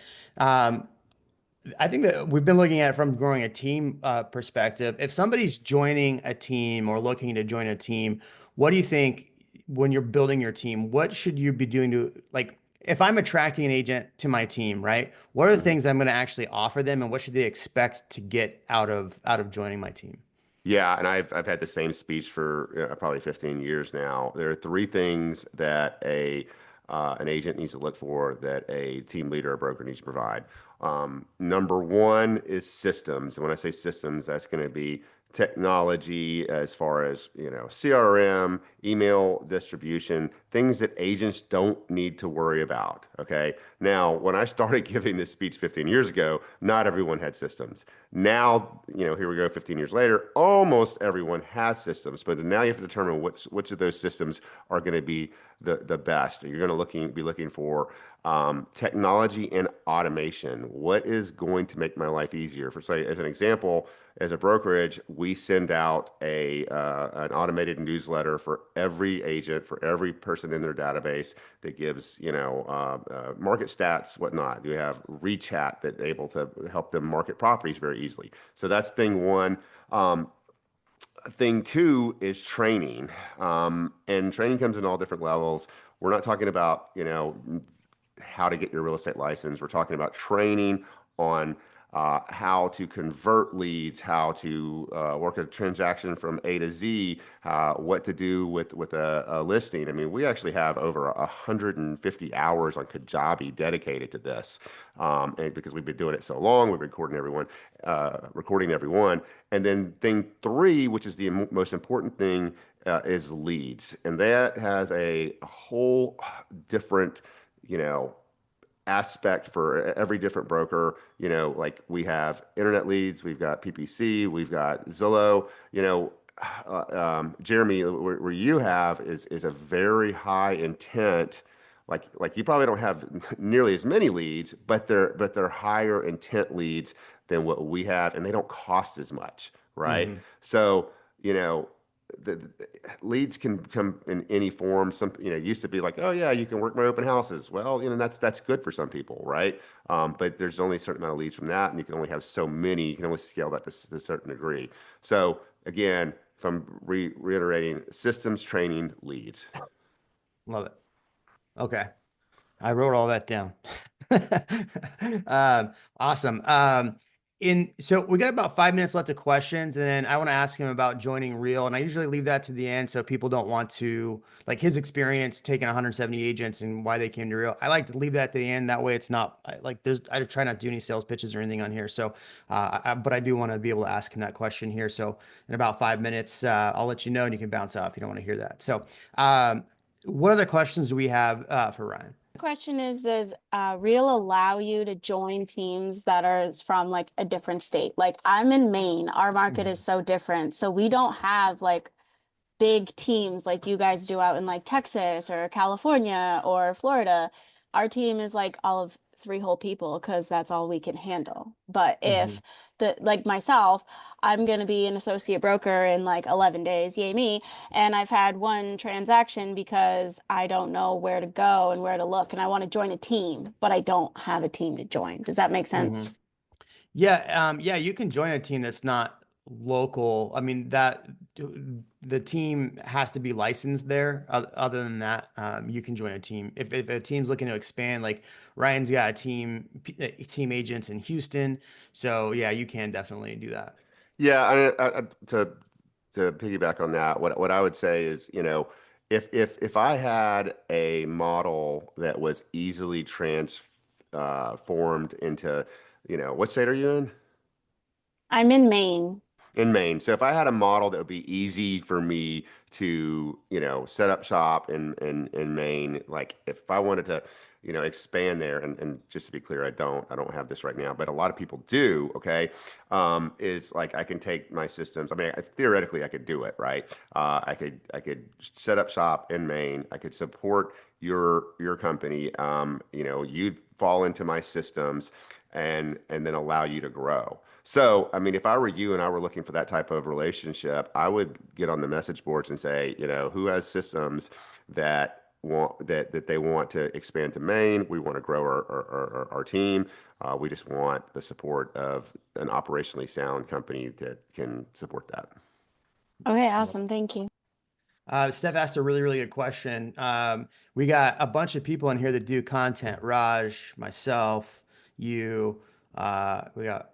I think that we've been looking at it from growing a team perspective. If somebody's joining a team or looking to join a team, what do you think when you're building your team? What should you be doing to, like, if I'm attracting an agent to my team, right? What are the things I'm going to actually offer them, and what should they expect to get out of joining my team? Yeah, and I've had the same speech for probably 15 years now. There are three things that an agent needs to look for that a team leader or broker needs to provide. Number one is systems. And when I say systems, that's going to be technology as far as, CRM, email distribution, things that agents don't need to worry about. Okay. Now, when I started giving this speech 15 years ago, not everyone had systems. Now, here we go, 15 years later, almost everyone has systems, but now you have to determine which of those systems are going to be the best. You're going to be looking for technology and automation. What is going to make my life easier? For say, as an example, as a brokerage, we send out an automated newsletter for every agent, for every person in their database, that gives market stats, whatnot. We have ReChat that able to help them market properties very easily. So that's thing one. Thing two is training, and training comes in all different levels. We're not talking about how to get your real estate license. We're talking about training on how to convert leads, how to work a transaction from A to Z, what to do with a listing. I mean, we actually have over 150 hours on Kajabi dedicated to this, and because we've been doing it so long, we've been recording everyone. And then thing three, which is the most important thing, is leads, and that has a whole different, aspect for every different broker. Like we have internet leads, we've got PPC, we've got Zillow. Jeremy, where you have is a very high intent. Like you probably don't have nearly as many leads, but they're higher intent leads than what we have, and they don't cost as much, right? So the leads can come in any form. Some, it used to be like, oh yeah, you can work my open houses. Well, that's good for some people, right? But there's only a certain amount of leads from that, and you can only have so many. You can only scale that to a certain degree. So again, if I'm reiterating, systems, training, leads. Love it. Okay. I wrote all that down. Awesome. So we got about 5 minutes left of questions, and then I want to ask him about joining Real. And I usually leave that to the end so people don't want to, like, his experience taking 170 agents and why they came to Real. I like to leave that to the end. That way it's not like I try not to do any sales pitches or anything on here. So, but I do want to be able to ask him that question here. So in about 5 minutes, I'll let you know, and you can bounce out if you don't want to hear that. So, what other questions do we have for Ryan? Question is, does Real allow you to join teams that are from like a different state? Like I'm in Maine, our market is so different. So we don't have like big teams like you guys do out in like Texas or California or Florida. Our team is like all of 3 whole people because that's all we can handle. But Mm-hmm. if like myself, I'm going to be an associate broker in like 11 days, yay me. And I've had one transaction because I don't know where to go and where to look. And I want to join a team, but I don't have a team to join. Does that make Mm-hmm. sense? Yeah, yeah, you can join a team that's not local. I mean, that the team has to be licensed there. Other than that, you can join a team. If a team's looking to expand, like Ryan's got a team agents in Houston. So yeah, you can definitely do that. Yeah, to piggyback on that, what I would say is, if I had a model that was easily transformed into, what state are you in? I'm in Maine. In Maine. So if I had a model that would be easy for me to, set up shop in Maine, like if I wanted to, expand there, and just to be clear, I don't have this right now, but a lot of people do, okay, is like I can take my systems. I mean, theoretically I could do it, right? I could set up shop in Maine. I could support your company. You'd fall into my systems and then allow you to grow. So, I mean, if I were you and I were looking for that type of relationship, I would get on the message boards and say, who has systems that they want to expand to Maine. We want to grow our team. We just want the support of an operationally sound company that can support that. Okay, Yep. awesome. Thank you. Steph asked a really, really good question. We got a bunch of people in here that do content. Raj, myself, you. We got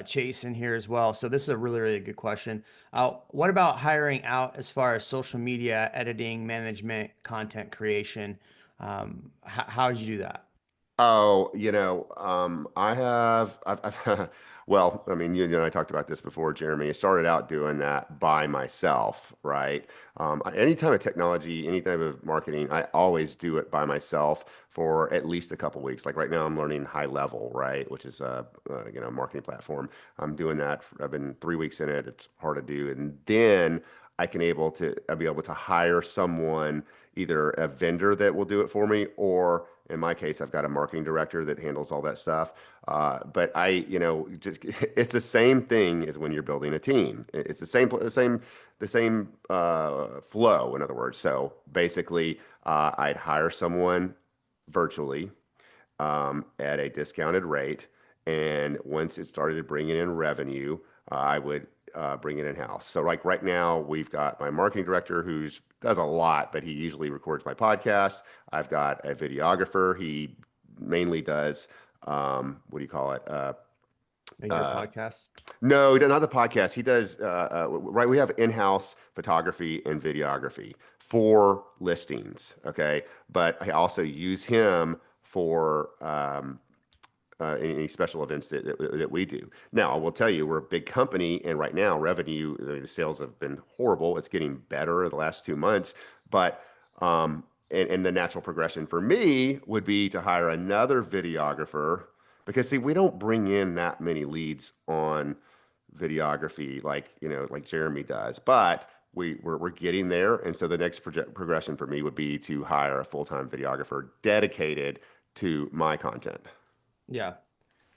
Chase in here as well. So this is a really, really good question. What about hiring out as far as social media editing, management, content creation? How did you do that? Oh, I've well, I mean, you and I talked about this before, Jeremy. I started out doing that by myself, right? Any type of technology, any type of marketing, I always do it by myself for at least a couple weeks. Like right now, I'm learning High Level, right, which is a marketing platform. I'm doing that. I've been 3 weeks in it. It's hard to do, and then I'll be able to hire someone, either a vendor that will do it for me, or in my case, I've got a marketing director that handles all that stuff. But just it's the same thing as when you're building a team. It's the same flow, in other words. So basically, I'd hire someone virtually at a discounted rate. And once it started bringing in revenue, I would bring it in house. So like right now, we've got my marketing director who's does a lot, but he usually records my podcast. I've got a videographer. He mainly does what do you call it? Make your Uh, podcast. no, not the podcast. He does, right. We have in-house photography and videography for listings. Okay. But I also use him for, any special events that we do. Now, I will tell you, we're a big company, and right now, revenue, the sales have been horrible. It's getting better in the last 2 months, but and the natural progression for me would be to hire another videographer because see, we don't bring in that many leads on videography like Jeremy does, but we're getting there, and so the next progression for me would be to hire a full-time videographer dedicated to my content. Yeah.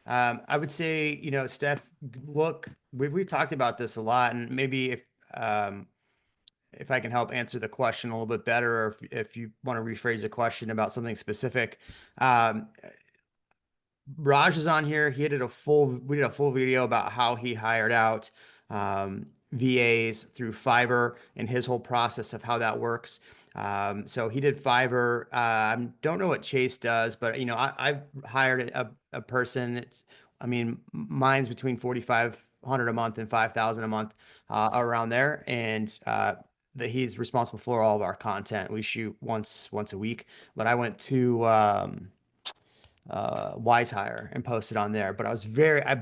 I would say, Steph, look, we've talked about this a lot, and maybe if I can help answer the question a little bit better, or if you want to rephrase the question about something specific. Raj is on here. We did a full video about how he hired out VAs through Fiverr and his whole process of how that works. So he did Fiverr. Don't know what Chase does, but I've hired a person. Mine's between 4,500 a month and 5,000 a month, around there, and that he's responsible for all of our content. We shoot once a week, but I went to Wise Hire and posted on there. But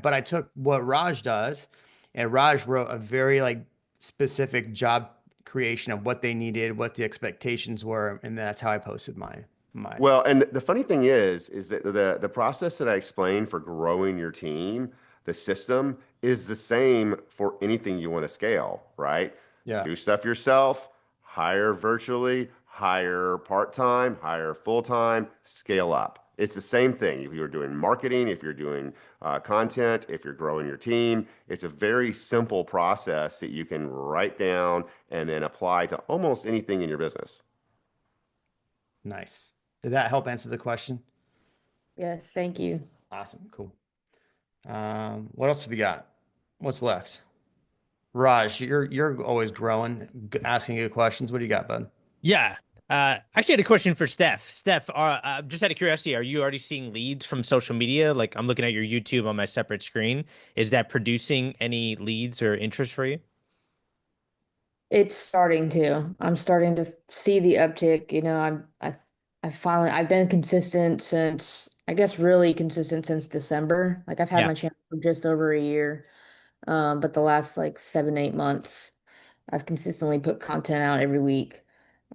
but I took what Raj does, and Raj wrote a very like specific job creation of what they needed, what the expectations were, and that's how I posted mine. Well, and the funny thing is that the process that I explained for growing your team, the system is the same for anything you want to scale, right? Yeah. Do stuff yourself, hire virtually, hire part-time, hire full-time, scale up. It's the same thing. If you're doing marketing, if you're doing content, if you're growing your team, it's a very simple process that you can write down and then apply to almost anything in your business. Nice. Did that help answer the question? Yes, thank you. Awesome. Cool. What else have we got? What's left? Raj, you're always growing, asking good questions. What do you got, bud? Yeah. Actually, I had a question for Steph. Steph, just out of curiosity, are you already seeing leads from social media? Like I'm looking at your YouTube on my separate screen. Is that producing any leads or interest for you? It's starting to. I'm starting to see the uptick. You know, I've been consistent since, I guess really consistent since December. Like I've had Yeah. my channel for just over a year. But the last like 7, 8 months, I've consistently put content out every week.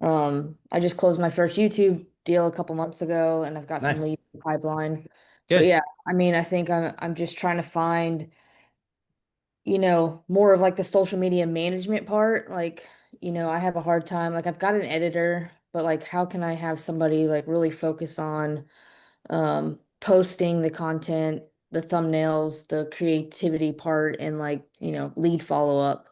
I just closed my first YouTube deal a couple months ago, and I've got some Nice. leads in the pipeline. But Good. yeah, I mean, I think I'm just trying to find, more of like the social media management part. Like, I have a hard time. Like I've got an editor, but like how can I have somebody like really focus on posting the content, the thumbnails, the creativity part, and like, lead follow up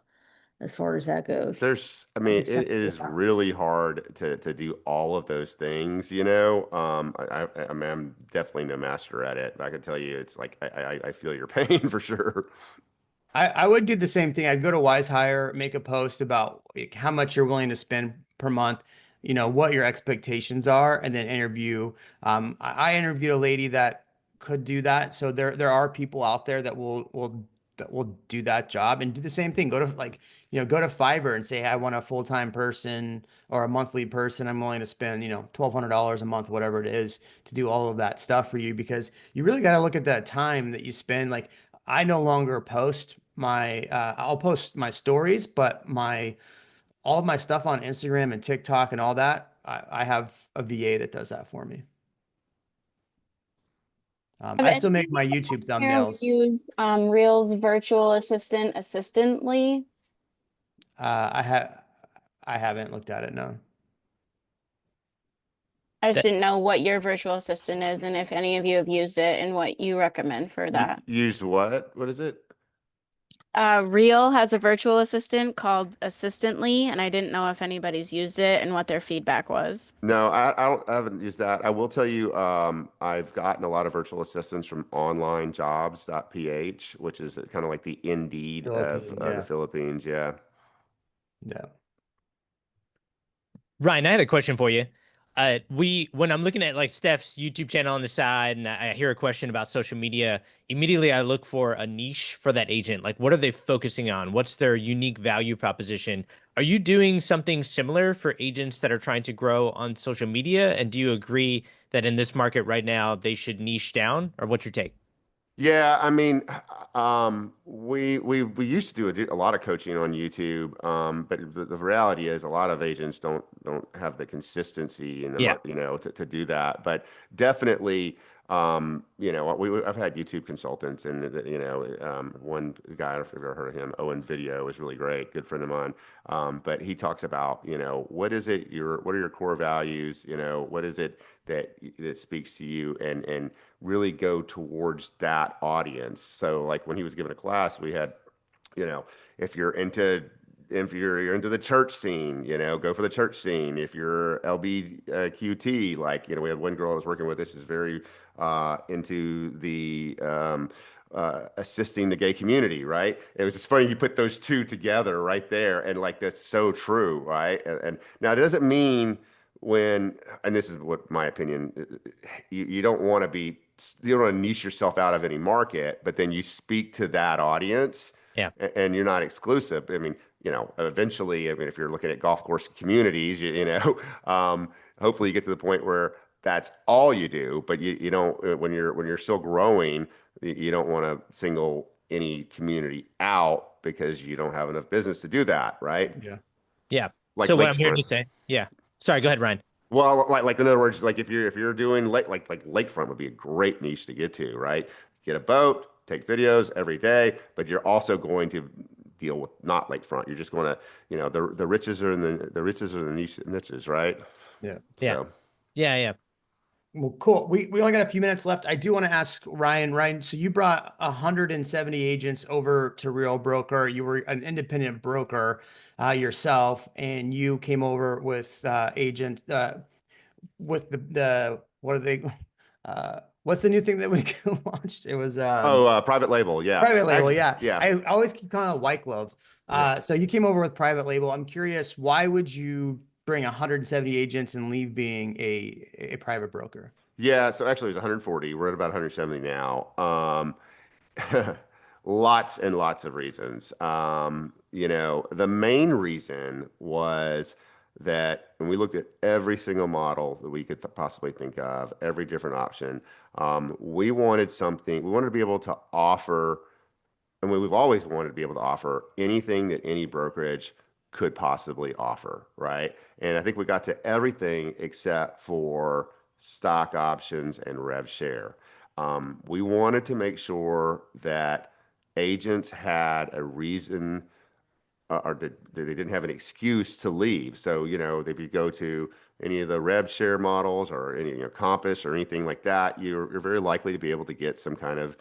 as far as that goes. I I'm mean, just trying it to figure is it out. really hard to do all of those things, I mean, I'm definitely no master at it. I can tell you, it's like I feel your pain for sure. I would do the same thing. I'd go to Wise Hire, make a post about like, how much you're willing to spend per month, what your expectations are, and then interview. I interviewed a lady that could do that. So there are people out there that will do that job and do the same thing. Go to go to Fiverr and say, hey, I want a full-time person or a monthly person. I'm willing to spend, $1,200 a month, whatever it is, to do all of that stuff for you because you really got to look at that time that you spend. Like I no longer post I'll post my stories, but all of my stuff on Instagram and TikTok and all that, I have a VA that does that for me. Have I any still of make you my YouTube here thumbnails. used Reels virtual assistant assistantly? I have I haven't looked at it, no. I just That didn't know what your virtual assistant is and if any of you have used it and what you recommend for that. Used what? What is it? Reel has a virtual assistant called Assistantly, and I didn't know if anybody's used it and what their feedback was. No, I haven't used that. I will tell you, I've gotten a lot of virtual assistants from onlinejobs.ph, which is kind of like the Indeed of Philippine, the yeah. Philippines. Yeah. Yeah. Ryan, I had a question for you. When I'm looking at like Steph's YouTube channel on the side and I hear a question about social media, immediately I look for a niche for that agent. Like, what are they focusing on? What's their unique value proposition? Are you doing something similar for agents that are trying to grow on social media? And do you agree that in this market right now, they should niche down? Or what's your take? Yeah, I mean, we used to do a lot of coaching on YouTube, but the reality is a lot of agents don't have the consistency and Yeah. to do that. But definitely, I've had YouTube consultants, and one guy, I don't know if you've ever heard of him, Owen Video, is really great, good friend of mine. But he talks about, what are your core values? What is it that speaks to you, and really go towards that audience. So like when he was giving a class, we had, if you're into the church scene, go for the church scene. If you're LBQT, like, we have one girl I was working with, this is very into the assisting the gay community, right? It was just funny you put those two together right there, and like that's so true, right? And now it doesn't mean and this is what my opinion, you don't want to niche yourself out of any market, but then you speak to that audience, Yeah. and you're not exclusive. I mean, eventually, I mean, if you're looking at golf course communities, hopefully you get to the point where that's all you do, but you don't, when you're still growing, you don't want to single any community out because you don't have enough business to do that, right? Yeah. Yeah. Like So what I'm hearing lakefront. you say, yeah. Sorry, go ahead, Ryan. Well, like in other words, like if you're doing like lakefront would be a great niche to get to, right? Get a boat, take videos every day, but you're also going to deal with not lakefront. You're just going to, the riches are in the riches are the niches, right? Yeah. Yeah. So Yeah. Yeah. Well, cool. We only got a few minutes left. I do want to ask Ryan. Ryan, so you brought 170 agents over to Real Broker. You were an independent broker yourself, and you came over with agent with the what are they? What's the new thing that we launched? It was Private label. Yeah. private label. Actually, Yeah, yeah. I always keep calling it white glove. Yeah. So you came over with private label. I'm curious, why would you bring 170 agents and leave being a private broker? Yeah, so actually it was 140. We're at about 170 now. Lots and lots of reasons. The main reason was that when we looked at every single model that we could possibly think of, every different option, we wanted to be able to offer, and we've always wanted to be able to offer anything that any brokerage could possibly offer, right? And I think we got to everything except for stock options and rev share. We wanted to make sure that agents had a reason or that they didn't have an excuse to leave. So, if you go to any of the rev share models or any, Compass or anything like that, you're very likely to be able to get some kind of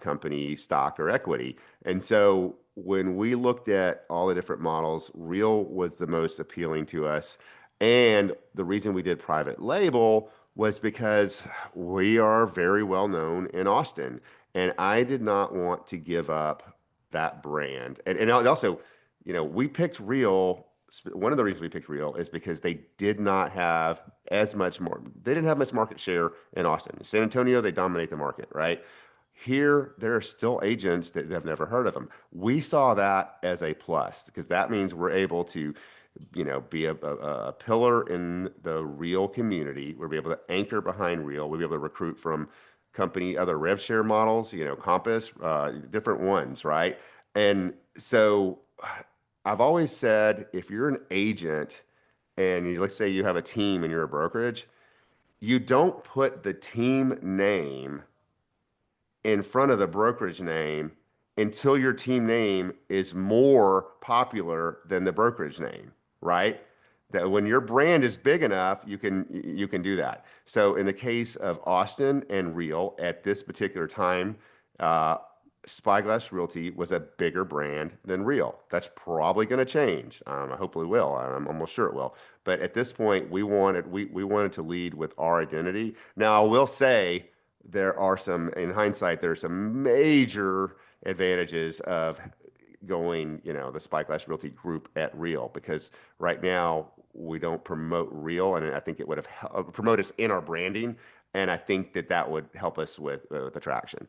company stock or equity. And so when we looked at all the different models, Real was the most appealing to us. And the reason we did private label was because we are very well known in Austin. And I did not want to give up that brand. And also, we picked Real. One of the reasons we picked Real is because they didn't have much market share in Austin. San Antonio, they dominate the market, right? Here, there are still agents that have never heard of them. We saw that as a plus because that means we're able to, be a pillar in the Real community. We'll be able to anchor behind Real. We'll be able to recruit from other rev share models, Compass, different ones, right? And so I've always said, if you're an agent and let's say you have a team and you're a brokerage, you don't put the team name in front of the brokerage name until your team name is more popular than the brokerage name, right? That when your brand is big enough, you can do that. So in the case of Austin and Real at this particular time, Spyglass Realty was a bigger brand than Real. That's probably going to change. I hope it will. I'm almost sure it will. But at this point, we wanted to lead with our identity. Now, I will say in hindsight, there's some major advantages of going, the Spyglass Realty group at Real, because right now we don't promote Real, and I think it would have promote us in our branding. And I think that would help us with attraction.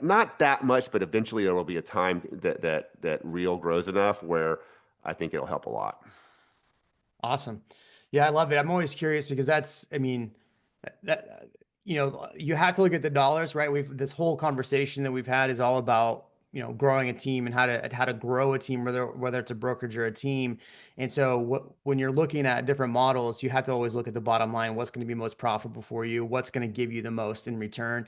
Not that much, but eventually there will be a time that Real grows enough where I think it'll help a lot. Awesome. Yeah, I love it. I'm always curious because you have to look at the dollars, right? This whole conversation that we've had is all about, growing a team and how to grow a team, whether it's a brokerage or a team. And so when you're looking at different models, you have to always look at the bottom line. What's going to be most profitable for you? What's going to give you the most in return?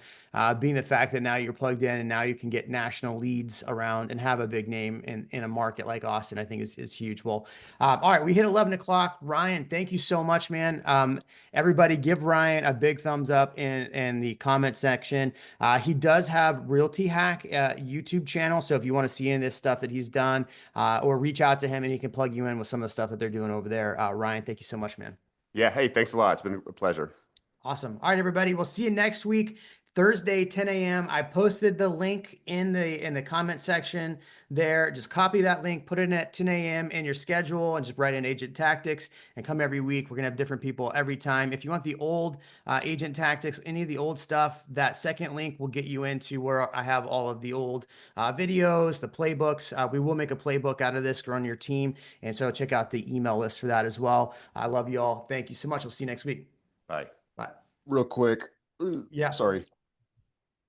Being the fact that now you're plugged in and now you can get national leads around and have a big name in a market like Austin, I think is huge. Well, all right, we hit 11 o'clock. Ryan, thank you so much, man. Everybody give Ryan a big thumbs up in the comment section. He does have Realty Hack YouTube channel. So if you want to see any of this stuff that he's done, or reach out to him and he can plug you in with some of the stuff that they're doing over there. Ryan, thank you so much, man. Yeah. Hey, thanks a lot. It's been a pleasure. Awesome. All right, everybody. We'll see you next week, Thursday, 10 a.m. I posted the link in the comment section there. Just copy that link, put it in at 10 a.m. in your schedule, and just write in Agent Tactics and come every week. We're going to have different people every time. If you want the old Agent Tactics, any of the old stuff, that second link will get you into where I have all of the old videos, the playbooks. We will make a playbook out of this to run your team. And so check out the email list for that as well. I love you all. Thank you so much. We'll see you next week. Bye. Bye. Real quick. Yeah. Sorry.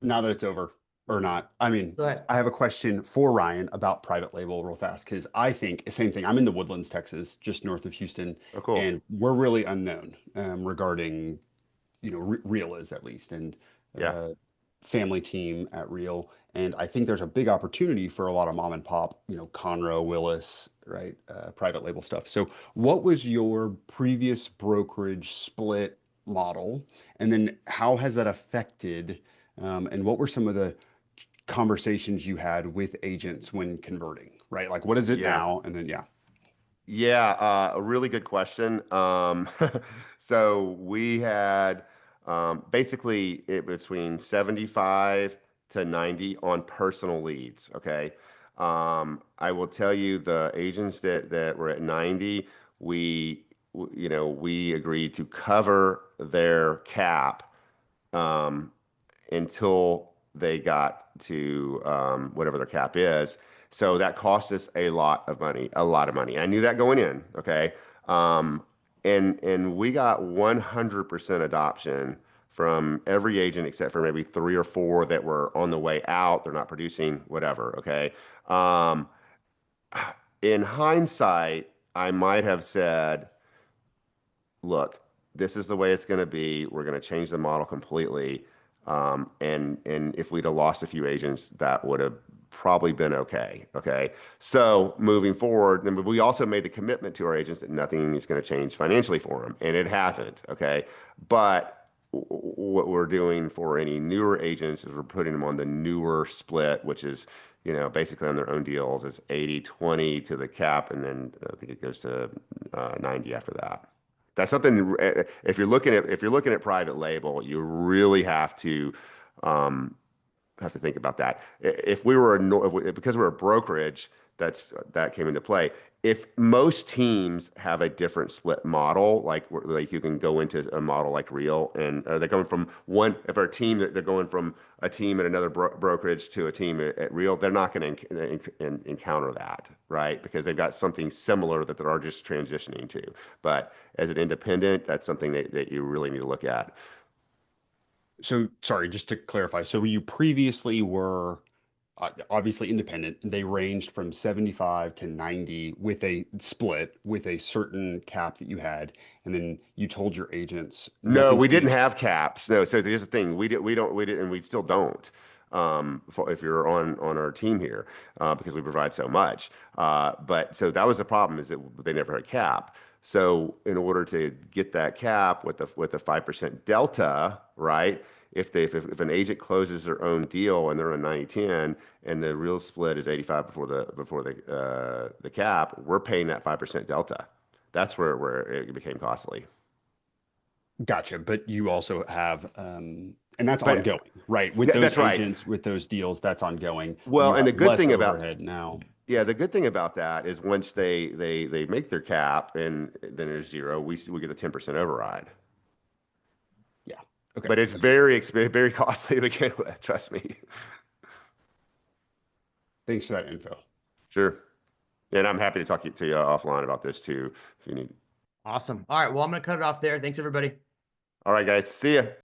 Now that it's over or not, Go ahead. I have a question for Ryan about private label real fast, because I think same thing. I'm in the Woodlands, Texas, just north of Houston. Oh, cool. And we're really unknown regarding, Real is at least, and family team at Real. And I think there's a big opportunity for a lot of mom and pop, Conroe, Willis, right? Private label stuff. So what was your previous brokerage split model? And then how has that affected, and what were some of the conversations you had with agents when converting, right? Like, what is it Yeah. now? And then, yeah. Yeah, a really good question. So we had basically it between 75 to 90 on personal leads. Okay. I will tell you the agents that were at 90, we agreed to cover their cap until they got to whatever their cap is. So that cost us a lot of money, a lot of money. I knew that going in, okay? And we got 100% adoption from every agent except for maybe 3 or 4 that were on the way out. They're not producing, whatever, okay? In hindsight, I might have said, look, this is the way it's going to be. We're going to change the model completely. And if we'd have lost a few agents, that would have probably been okay. Okay. So moving forward, then we also made the commitment to our agents that nothing is going to change financially for them, and it hasn't. Okay. But what we're doing for any newer agents is we're putting them on the newer split, which is, basically on their own deals is 80-20 to the cap. And then I think it goes to 90 after that. That's something. If you're looking at private label, you really have to think about that. If we were because we're a brokerage, that came into play. If most teams have a different split model, like you can go into a model like Real, and they're going from one. If our team, they're going from a team at another brokerage to a team at Real, they're not going to encounter that, right? Because they've got something similar that they're just transitioning to. But as an independent, that's something that you really need to look at. So sorry, just to clarify. So you previously were obviously independent. They ranged from 75 to 90 with a split with a certain cap that you had. And then you told your agents No, we didn't changed. have caps. No, so here's the thing: we did, and we still don't. If you're on our team here, because we provide so much. But so that was the problem, is that they never had a cap. So in order to get that cap with the 5% delta, right? If an agent closes their own deal and they're on 90-10 and the real split is 85 before the cap, we're paying that 5% delta. That's where it became costly. Gotcha. But you also have, and that's But ongoing, right? With those that's right. agents, with those deals, that's ongoing. Well, You and the have good less thing about overhead now. yeah, the good thing about that is once they make their cap and then there's zero, we get the 10% override. Yeah. Okay. But it's That makes very expensive, very costly to begin with. Trust me. Thanks for that info. Sure. And I'm happy to talk to you offline about this too, if you need. Awesome. All right. Well, I'm going to cut it off there. Thanks, everybody. All right, guys. See ya.